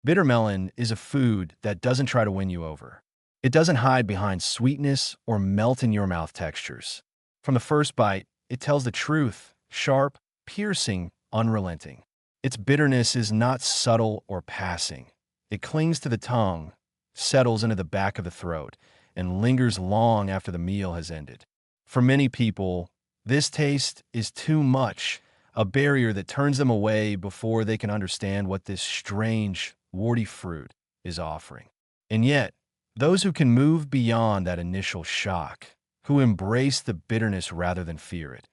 Bitter melon is a food that doesn't try to win you over. It doesn't hide behind sweetness or melt in your mouth textures. From the first bite, it tells the truth, sharp, piercing, unrelenting. Its bitterness is not subtle or passing. It clings to the tongue, settles into the back of the throat, and lingers long after the meal has ended. For many people, this taste is too much, a barrier that turns them away before they can understand what this strange, warty fruit is offering. And yet, those who can move beyond that initial shock, who embrace the bitterness rather than fear it,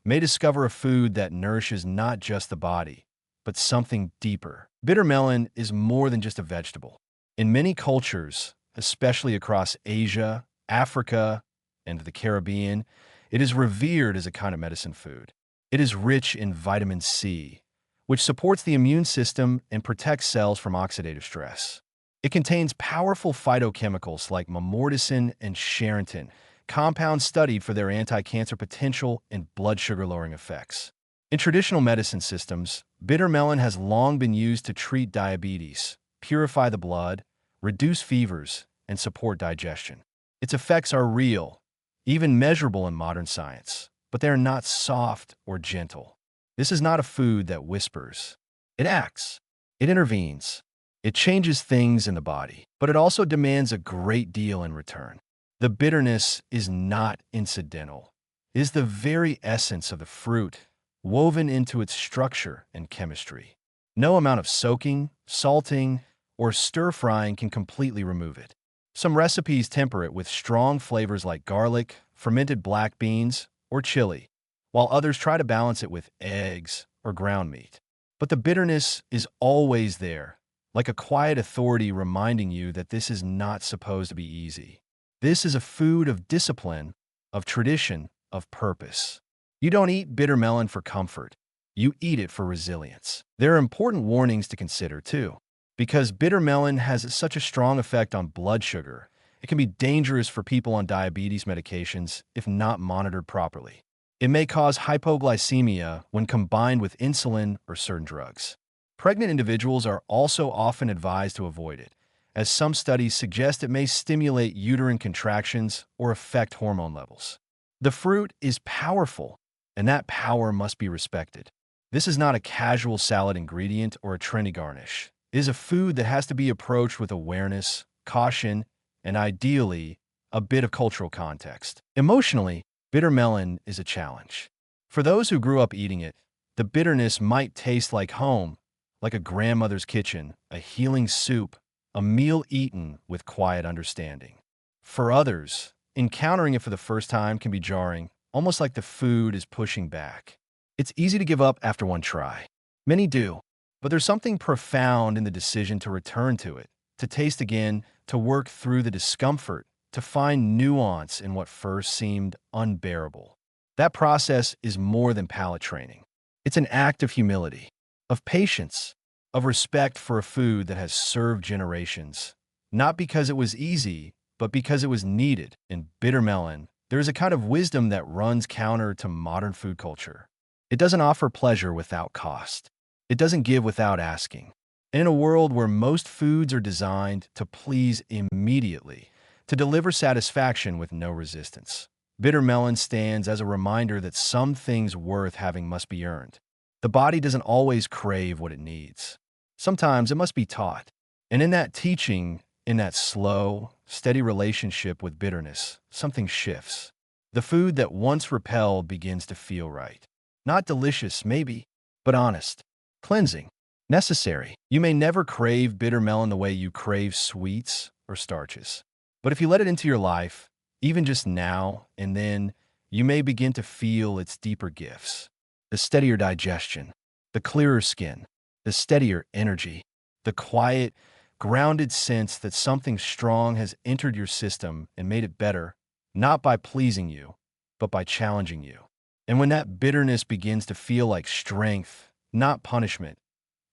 may discover a food that nourishes not just the body, but something deeper. Bitter melon is more than just a vegetable. In many cultures, especially across Asia, Africa, and the Caribbean, it is revered as a kind of medicine food. It is rich in vitamin C, which supports the immune system and protects cells from oxidative stress. It contains powerful phytochemicals like memorticin and charantin, compounds studied for their anti-cancer potential and blood sugar-lowering effects. In traditional medicine systems, bitter melon has long been used to treat diabetes, purify the blood, reduce fevers, and support digestion. Its effects are real, even measurable in modern science, but they are not soft or gentle. This is not a food that whispers. It acts. It intervenes. It changes things in the body, but it also demands a great deal in return. The bitterness is not incidental. It is the very essence of the fruit, woven into its structure and chemistry. No amount of soaking, salting, or stir-frying can completely remove it. Some recipes temper it with strong flavors like garlic, fermented black beans, or chili, while others try to balance it with eggs or ground meat. But the bitterness is always there, like a quiet authority reminding you that this is not supposed to be easy. This is a food of discipline, of tradition, of purpose. You don't eat bitter melon for comfort. You eat it for resilience. There are important warnings to consider, too. Because bitter melon has such a strong effect on blood sugar, it can be dangerous for people on diabetes medications if not monitored properly. It may cause hypoglycemia when combined with insulin or certain drugs. Pregnant individuals are also often advised to avoid it, as some studies suggest it may stimulate uterine contractions or affect hormone levels. The fruit is powerful, and that power must be respected. This is not a casual salad ingredient or a trendy garnish. It is a food that has to be approached with awareness, caution, and ideally, a bit of cultural context. Emotionally, bitter melon is a challenge. For those who grew up eating it, the bitterness might taste like home, like a grandmother's kitchen, a healing soup, a meal eaten with quiet understanding. For others, encountering it for the first time can be jarring, almost like the food is pushing back. It's easy to give up after one try. Many do, but there's something profound in the decision to return to it, to taste again, to work through the discomfort, to find nuance in what first seemed unbearable. That process is more than palate training. It's an act of humility, of patience, of respect for a food that has served generations, not because it was easy, but because it was needed. In bitter melon, there is a kind of wisdom that runs counter to modern food culture. It doesn't offer pleasure without cost. It doesn't give without asking. And in a world where most foods are designed to please immediately, to deliver satisfaction with no resistance, bitter melon stands as a reminder that some things worth having must be earned. The body doesn't always crave what it needs. Sometimes it must be taught. And in that teaching, in that slow, steady relationship with bitterness, something shifts. The food that once repelled begins to feel right. Not delicious, maybe, but honest, cleansing, necessary. You may never crave bitter melon the way you crave sweets or starches. But if you let it into your life, even just now and then, you may begin to feel its deeper gifts. The steadier digestion, the clearer skin, the steadier energy, the quiet, grounded sense that something strong has entered your system and made it better, not by pleasing you, but by challenging you. And when that bitterness begins to feel like strength, not punishment,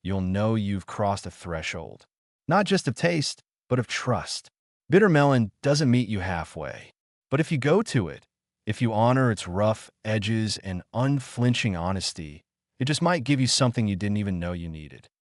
you'll know you've crossed a threshold, not just of taste, but of trust. Bitter melon doesn't meet you halfway, but if you go to it, if you honor its rough edges and unflinching honesty, it just might give you something you didn't even know you needed.